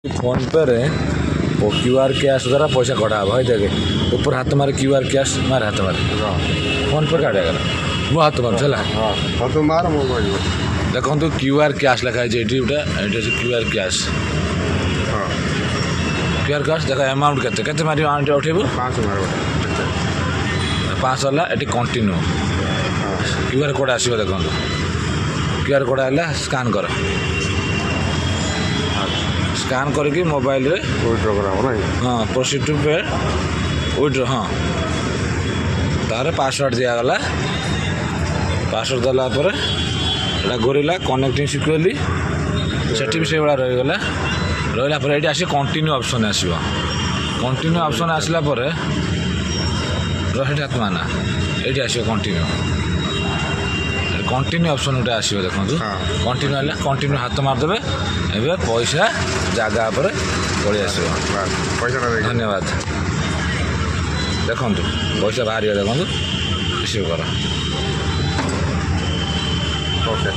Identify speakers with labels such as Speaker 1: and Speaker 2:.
Speaker 1: Phone पे रे वो क्यूआर कैश द्वारा पैसा कटा हवा है देखे ऊपर हाथ मारे क्यूआर कैश मारे हाथ मारे फोन पे काटे गला मो हाथ मार चला
Speaker 2: हाँ तो मार मोबाइल
Speaker 1: देखो तो क्यूआर कैश लिखा है एटी उठा एटी से क्यूआर कैश
Speaker 2: हाँ
Speaker 1: क्यूआर कैश देखा अमाउंट केते केते मारी अमाउंट उठेबो
Speaker 2: 500 मार
Speaker 1: 5 वाला एटी कंटिन्यू क्यूआर कोड आसीबो देखो क्यूआर कोड आला स्कैन कर स्कैन करके मोबाइल रे
Speaker 2: विड्रॉ करा हो नहीं
Speaker 1: हाँ प्रोसीड टू पे विड्रॉ हाँ तार पासवर्ड दिया गला पासवर्ड देला पर एटा घोरीला कनेक्टिंग सिक्योरली सेठी भी से बड़ा रही गला रहिला पर एटी आसी कंटिन्यू ऑप्शन आसीबो कंटिन्यू ऑप्शन आसला पर रहिट आत्माना एटी आसीबो कंटिन्यू ऑप्शन उठे आसीबो देखंतु
Speaker 2: हाँ।
Speaker 1: कंटिन्यू आला कंटिन्यू हाथ मार देबे एबे पैसा जागा पर पळि आसीबो
Speaker 2: पैसा ना देख
Speaker 1: धन्यवाद देखंतु पैसा बाहर देखंतु रिसीव कर
Speaker 2: ओके